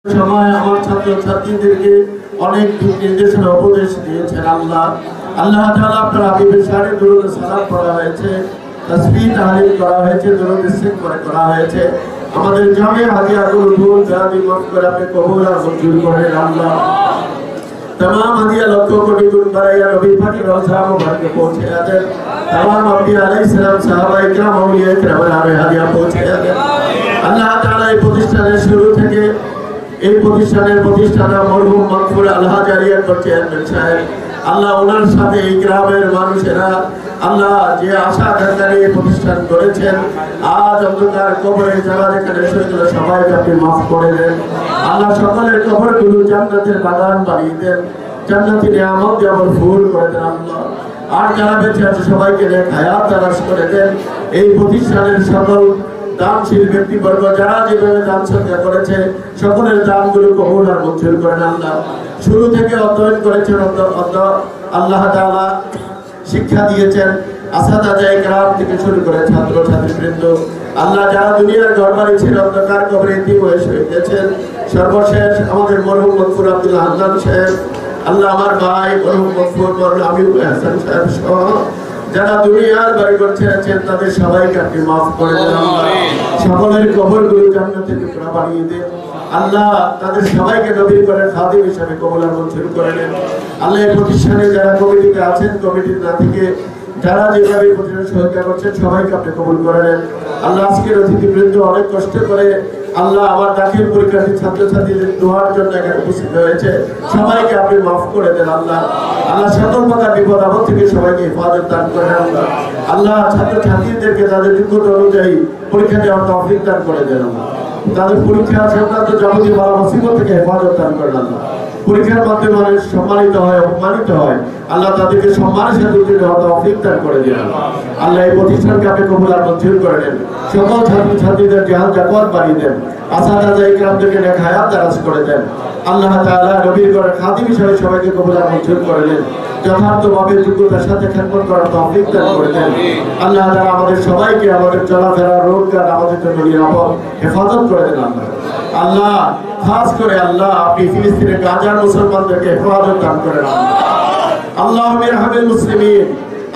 সময় আমার ছাত্রছাত্রীদেরকে অনেক দিক নির্দেশনা উপদেশ দিয়েছেন আল্লাহ তাআলা আপনার হাবিবের শানে দুরূদ সালাম পড়া হয়েছে, তাসবিহ তাহলিল করা হয়েছে, দুরূদ ইস্তিগফার করা হয়েছে। আমাদের জামে হাদিয়াগুলো ভুল ভ্রান্তি মাফ করে আপনি কবুল আর মঞ্জুর করেন আল্লাহ। तमाम হাদিয়া লক্ষ কোটি গুণ বাড়াইয়া নবী পাকের রওজা মুবারকে পৌঁছে দেন। तमाम আম্বিয়া আলাইহিস সালাম সাহাবা ইকরাম আউলিয়া ইকরামের হাদিয়া পৌঁছে দেন। আল্লাহ তাআলা এই প্রতিষ্ঠানের শুরু থেকে এই প্রতিষ্ঠাতা মরহুম মাগফুর আলহাজ আলিয়াকবর চেয়ারম্যান সাহেব, আল্লাহ ওনার সাথে এই গ্রামের মানুষেরা আল্লাহ যে আশা আকাঙ্ক্ষা নিয়ে প্রতিষ্ঠান করেছেন, আজ অন্ধকার কবরে যারা যেখানে সেগুলো সবাইকে আপনি মাফ করে দেন আল্লাহ। সকলের কবরগুলো জান্নাতের বাগান বানিয়ে দেন, জান্নাতি নিয়ামত দিয়ে ফুল করে দেন আল্লাহ। আর যারা বেঁচে আছে সবাইকে নেক হায়াত দারাজ করে দেন। এই প্রতিষ্ঠানের সকল দানশীল ব্যক্তিবর্গ যারা যেভাবে দান সদকা করেছে সকলের দানগুলো কবুল আর মঞ্জুর করেন আল্লাহ। শুরু থেকে অধ্যয়ন করেছেন আল্লাহ তাআলা শিক্ষা দিয়েছেন, আসাদায়ে কেরাম থেকে শুরু করে ছাত্র ছাত্রীবৃন্দ আল্লাহ যারা দুনিয়ার ঘরবাড়ি ছিল অন্ধকার কবরে ইতি বয়স হয়ে গেছেন। সর্বশেষ আমাদের মরহুম মাগফুর আব্দুল্লাহ হান্নান সাহেব, আল্লাহ আমার ভাই মরহুম মাগফুর মরহুম আমিনুল হাসান সাহেব সহ যারা দুনিয়ার বাড়ি করছেন তাদের সবাইকে আপনি মাফ করে দেন আল্লাহ। সকলের কবরগুলো জান্নাতের টুকরা বানিয়ে দেন আল্লাহ। তাদের সবাইকে নবীর করে খাদিম হিসেবে কবুল আর মঞ্জুর করে নেন আল্লাহ। এই প্রতিষ্ঠানে যারা কমিটিতে আছেন, কমিটির না থেকে যারা যেভাবে প্রতিষ্ঠান সহায়তা করছেন সবাইকে আপনি কবুল করে নেন আল্লাহ। আজকের অতিথিবৃন্দ অনেক কষ্ট করে আল্লাহ আমার দাখিল পরীক্ষার্থী ছাত্রছাত্রীদের দোয়ার জন্য এখানে উপস্থিত হয়েছে, সবাইকে আপনি মাফ করে দেন আল্লাহ। সকল প্রকার বিপদ আপদ থেকে সবাইকে হেফাজত দান করেন আল্লাহ। ছাত্রছাত্রীদেরকে তাদের যোগ্যতা অনুযায়ী পরীক্ষা দেওয়ার তৌফিক দান করে দেন আল্লাহ। তাদের পরীক্ষা সংক্রান্ত যাবতীয় বালা মুসিবত থেকে হেফাজত দান করেন আল্লাহ। পরীক্ষার মাধ্যমে মানুষ সম্মানিত হয়, অপমানিত হয় আল্লাহ, তাদেরকে সম্মানের সাথে উত্তীর্ণ হওয়ার তৌফিক দান করে দেন আল্লাহ। এই প্রতিষ্ঠানকে আপনি কবুল আর মঞ্জুর করে নেন। সকল ছাত্রছাত্রীদের জাহাজ জাকাত বাড়িয়ে দেন, আসাদায়ে কেরামদেরকে নেক হায়াত দারাজ করে দেন আল্লাহ তাআলা। নবীর ঘরের খাদিম হিসেবে সবাইকে কবুল আর মঞ্জুর করে নেন, যথার্থভাবে যোগ্যতার সাথে খেদমত করার তৌফিক দান করে দেন আল্লাহ তাআলা। আমাদের সবাইকে আমাদের চলাফেরা রোজগার আমাদের জন্য নিরাপদ হেফাজত করে দেন আল্লাহ। আল্লাহ খাস করে আল্লাহ আপনি ফিলিস্তিনের গাজার মুসলমানদেরকে হেফাজত দান করেন আল্লাহুম্মা ইরহামিল মুসলিমিন,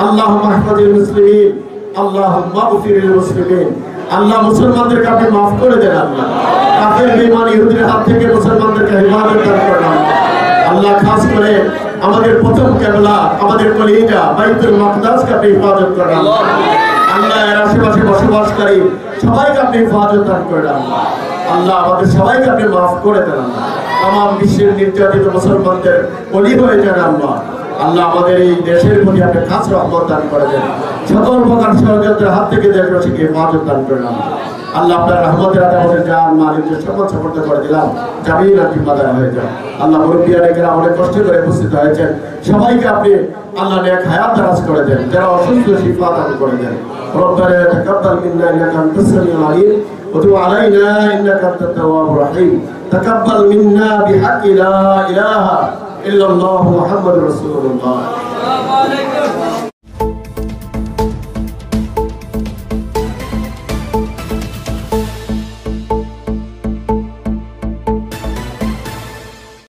আল্লাহুম্মা ইহফাজিল মুসলিমিন, আল্লাহুম্মা গফিরিল মুসলিমিন। আল্লাহ মুসলমানদেরকে আপনি মাফ করে দেন আল্লাহ। কাফের বেঈমান ইহুদিদের হাত থেকে মুসলমানদেরকে হেফাজত দান করেন আল্লাহ। খাস করে আমাদের প্রথম কিবলা আমাদের কলিজা বাইতুল মাকদাসকে আপনি হেফাজত করেন আল্লাহ। এর আশেপাশে বসবাসকারী সবাইকে আপনি হেফাজত দান করেন আল্লাহ। আমাদের সবাইকে আপনি মাফ করে দেন আল্লাহ। तमाम বিশ্বের নির্যাতিত মুসলমানদের ওলি হয়ে যান আল্লাহ। আল্লাহ আমাদের এই দেশের প্রতি আপনি খাস রহমত দান করে দেন, সকল প্রকার ষড়যন্ত্রের হাত থেকে দেশবাসীকে হেফাজত দান করেন আল্লাহ। আপনার রহমতের হাতে আমাদের জান মালিকদের সকল সাপোর্ট করে দিলাম, জামিল আর জিম্মাদার হয়ে যান আল্লাহ। মুরব্বিয়ানেরা অনেক কষ্ট করে উপস্থিত হয়েছেন, সবাইকে আপনি আল্লাহ নেক হায়াত দারাজ করে দেন, যারা অসুস্থ শিফা দান করে দেন। রব্বানা তাকাব্বাল মিন্না ইন্নাকা আনতাস সামিউল আলিম ওয়া তুব আলাইনা ইন্নাকা আনতাত তাওয়াবুর রহিম। তাকাব্বাল মিন্না বিহাqqি লা ইলাহা ইল্লাল্লাহু মুহাম্মাদুর রাসূলুল্লাহ।